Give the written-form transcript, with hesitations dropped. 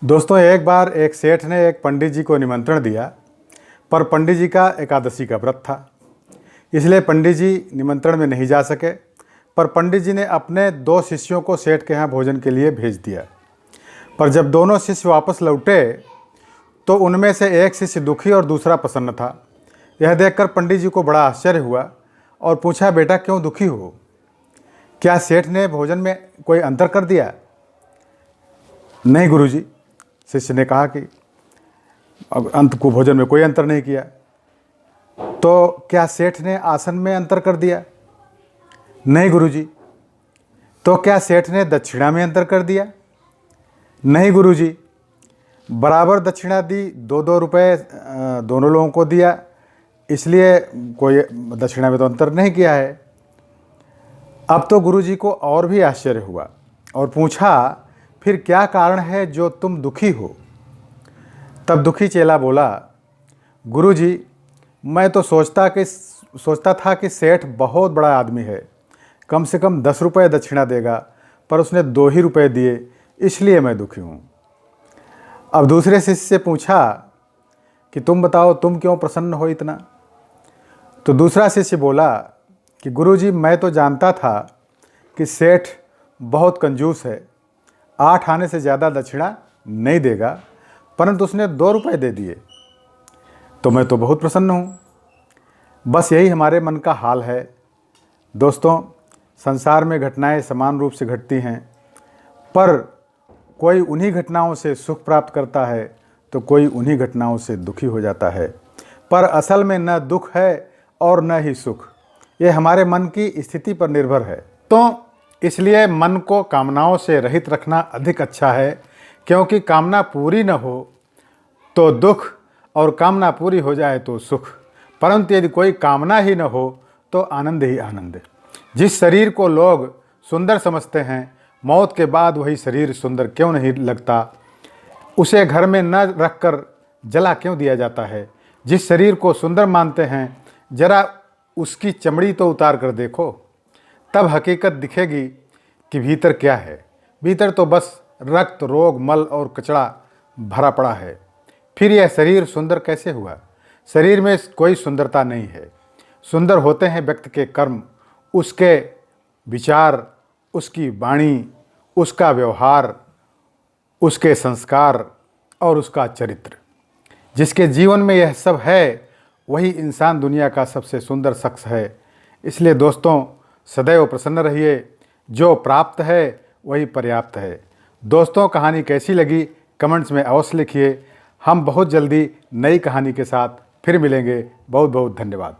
दोस्तों, एक बार एक सेठ ने एक पंडित जी को निमंत्रण दिया, पर पंडित जी का एकादशी का व्रत था, इसलिए पंडित जी निमंत्रण में नहीं जा सके। पर पंडित जी ने अपने 2 शिष्यों को सेठ के यहाँ भोजन के लिए भेज दिया। पर जब दोनों शिष्य वापस लौटे तो उनमें से एक शिष्य दुखी और दूसरा प्रसन्न था। यह देखकर पंडित जी को बड़ा आश्चर्य हुआ और पूछा, बेटा क्यों दुखी हो? क्या सेठ ने भोजन में कोई अंतर कर दिया? नहीं गुरुजी, शिष्य ने कहा कि अंत को भोजन में कोई अंतर नहीं किया। तो क्या सेठ ने आसन में अंतर कर दिया? नहीं गुरुजी। तो क्या सेठ ने दक्षिणा में अंतर कर दिया? नहीं गुरुजी। बराबर दक्षिणा दी, 2-2 रुपये दोनों लोगों को दिया, इसलिए कोई दक्षिणा में तो अंतर नहीं किया है। अब तो गुरुजी को और भी आश्चर्य हुआ और पूछा, फिर क्या कारण है जो तुम दुखी हो? तब दुखी चेला बोला, गुरुजी, मैं तो सोचता था कि सेठ बहुत बड़ा आदमी है, कम से कम 10 रुपये दक्षिणा देगा, पर उसने 2 ही रुपये दिए, इसलिए मैं दुखी हूँ। अब दूसरे शिष्य से पूछा कि तुम बताओ, तुम क्यों प्रसन्न हो इतना? तो दूसरा शिष्य बोला कि गुरुजी, मैं तो जानता था कि सेठ बहुत कंजूस है, 8 आने से ज़्यादा दक्षिणा नहीं देगा, परंतु उसने 2 रुपये दे दिए, तो मैं तो बहुत प्रसन्न हूँ। बस यही हमारे मन का हाल है। दोस्तों, संसार में घटनाएं समान रूप से घटती हैं, पर कोई उन्हीं घटनाओं से सुख प्राप्त करता है तो कोई उन्हीं घटनाओं से दुखी हो जाता है। पर असल में न दुख है और न ही सुख, ये हमारे मन की स्थिति पर निर्भर है। तो इसलिए मन को कामनाओं से रहित रखना अधिक अच्छा है, क्योंकि कामना पूरी न हो तो दुख और कामना पूरी हो जाए तो सुख। परंतु यदि कोई कामना ही न हो तो आनंद ही आनंद। जिस शरीर को लोग सुंदर समझते हैं, मौत के बाद वही शरीर सुंदर क्यों नहीं लगता? उसे घर में न रखकर जला क्यों दिया जाता है? जिस शरीर को सुंदर मानते हैं, जरा उसकी चमड़ी तो उतार कर देखो, तब हकीकत दिखेगी कि भीतर क्या है। भीतर तो बस रक्त, रोग, मल और कचरा भरा पड़ा है। फिर यह शरीर सुंदर कैसे हुआ? शरीर में कोई सुंदरता नहीं है। सुंदर होते हैं व्यक्ति के कर्म, उसके विचार, उसकी वाणी, उसका व्यवहार, उसके संस्कार और उसका चरित्र। जिसके जीवन में यह सब है, वही इंसान दुनिया का सबसे सुंदर शख्स है। इसलिए दोस्तों, सदैव प्रसन्न रहिए। जो प्राप्त है वही पर्याप्त है। दोस्तों, कहानी कैसी लगी कमेंट्स में अवश्य लिखिए। हम बहुत जल्दी नई कहानी के साथ फिर मिलेंगे। बहुत बहुत धन्यवाद।